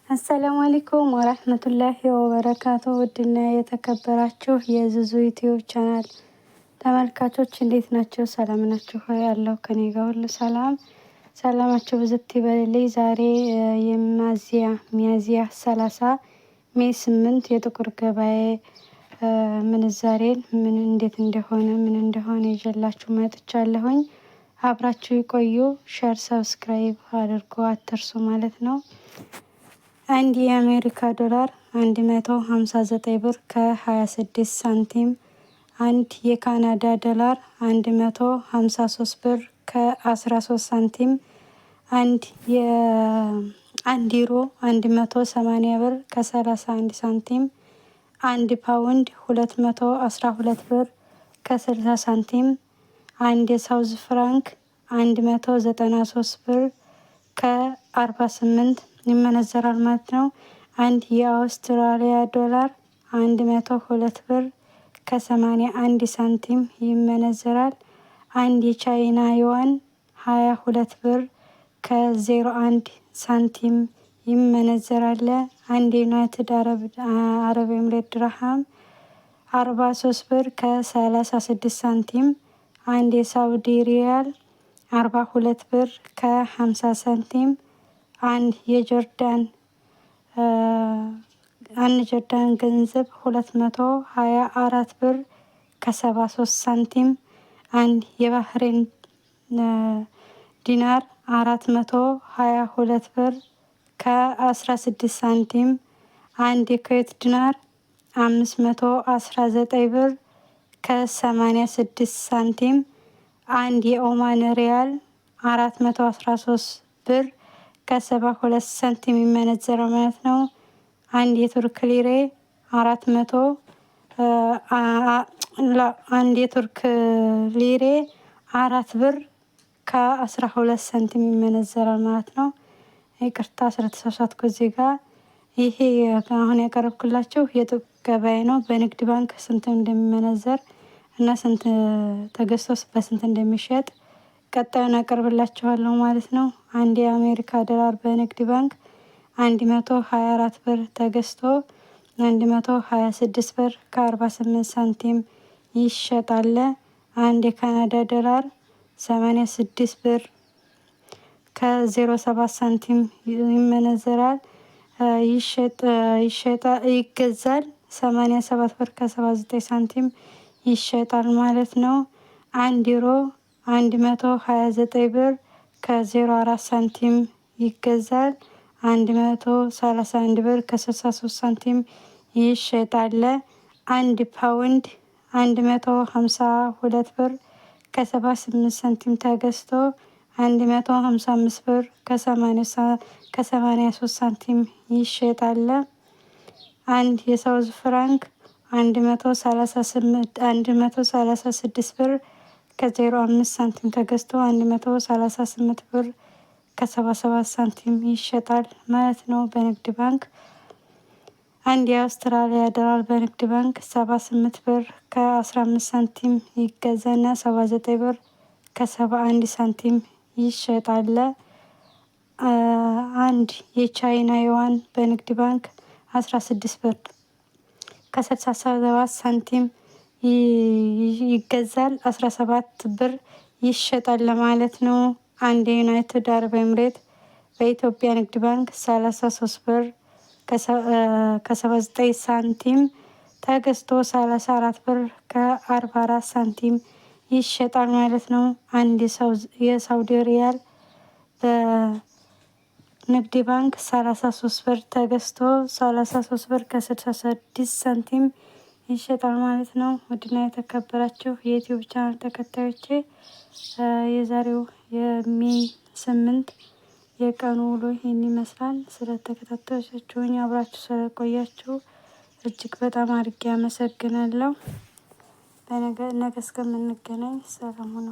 አሰላሙ አለይኩም ወራህመቱላሂ ወበረካቱ። ውድና የተከበራችሁ የዙዙ ዩቲዩብ ቻናል ተመልካቾች እንዴት ናቸው? ሰላም ናችሁ? ያለው ከኔ ጋር ሁሉ ሰላም። ሰላማችሁ ብዝት ይበልልኝ። ዛሬ ሚያዝያ 30 ሜይ 8 የጥቁር ገበያ ምንዛሬን እንዴት እንደሆነ ይዤላችሁ መጥቻለሁኝ። አብራችሁ ይቆዩ። ሼር ሰብስክራይብ አድርጎ አትርሱ ማለት ነው። አንድ የአሜሪካ ዶላር 159 ብር ከ26 ሳንቲም። አንድ የካናዳ ዶላር 153 ብር ከ13 ሳንቲም። አንድ ዩሮ 180 ብር ከ31 ሳንቲም። አንድ ፓውንድ 212 ብር ከ60 ሳንቲም። አንድ የሳውዝ ፍራንክ 193 ብር ከ48 ይመነዘራል ማለት ነው። አንድ የአውስትራሊያ ዶላር 102 ብር ከ81 ሳንቲም ይመነዘራል። አንድ የቻይና ዩዋን 22 ብር ከ01 ሳንቲም ይመነዘራል። አንድ የዩናይትድ አረብ ኤምሬት ድርሃም 43 ብር ከ36 ሳንቲም። አንድ የሳውዲ ሪያል 42 ብር ከ50 ሳንቲም። አንድ የጆርዳን ገንዘብ 224 ብር ከ73 ሳንቲም። አንድ የባህሬን ዲናር 422 ብር ከ16 ሳንቲም። አንድ የኩዌት ዲናር 519 ብር ከ86 ሳንቲም። አንድ የኦማን ሪያል 413 ብር ከ72 ሳንቲም ይመነዘረው ማለት ነው። አንድ የቱርክ ሊሬ 4 ብር ከ12 ሳንቲም ይመነዘራል ማለት ነው። ይቅርታ ስለተሳሳትኩ እዚህ ጋር። ይሄ አሁን ያቀረብኩላችሁ የጥቁር ገበያ ነው። በንግድ ባንክ ስንት እንደሚመነዘር እና ስንት ተገዝቶ በስንት እንደሚሸጥ ቀጣዩን አቀርብላችኋለሁ ማለት ነው። አንድ የአሜሪካ ዶላር በንግድ ባንክ 124 ብር ተገዝቶ 126 ብር ከ48 ሳንቲም ይሸጣል። አንድ የካናዳ ዶላር 86 ብር ከ07 ሳንቲም ይመነዘራል። ይገዛል 87 ብር ከ79 ሳንቲም ይሸጣል ማለት ነው። አንድ ዩሮ 129 ብር ከ04 ሳንቲም ይገዛል። 131 ብር ከ63 ሳንቲም ይሸጣል። አንድ ፓውንድ 152 ብር ከ78 ሳንቲም ተገዝቶ 155 ብር ከ83 ሳንቲም ይሸጣል። አንድ የሳውዝ ፍራንክ 136 ብር ከ05 ሳንቲም ተገዝቶ 138 ብር ከ77 ሳንቲም ይሸጣል ማለት ነው በንግድ ባንክ። አንድ የአውስትራሊያ ዶላር በንግድ ባንክ 78 ብር ከ15 ሳንቲም ይገዛና 79 ብር ከ71 ሳንቲም ይሸጣል። አንድ የቻይና ዩዋን በንግድ ባንክ 16 ብር ከ67 ሳንቲም ይገዛል። 17 ብር ይሸጣል ማለት ነው። አንድ የዩናይትድ አረብ ኤምሬት በኢትዮጵያ ንግድ ባንክ 33 ብር ከ79 ሳንቲም ተገዝቶ 34 ብር ከ44 ሳንቲም ይሸጣል ማለት ነው። አንድ የሳውዲ ሪያል በንግድ ባንክ 33 ብር ተገዝቶ 33 ብር ከ66 ሳንቲም ይሸጣል ማለት ነው። ውድና የተከበራችሁ የዩቲዩብ ቻናል ተከታዮቼ የዛሬው የሜይ 8 የቀኑ ውሎ ይህን ይመስላል። ስለተከታተላችሁኝ አብራችሁ ስለቆያችሁ እጅግ በጣም አድርጌ አመሰግናለሁ። ነገ እስከምንገናኝ ሰላም ሁኑ።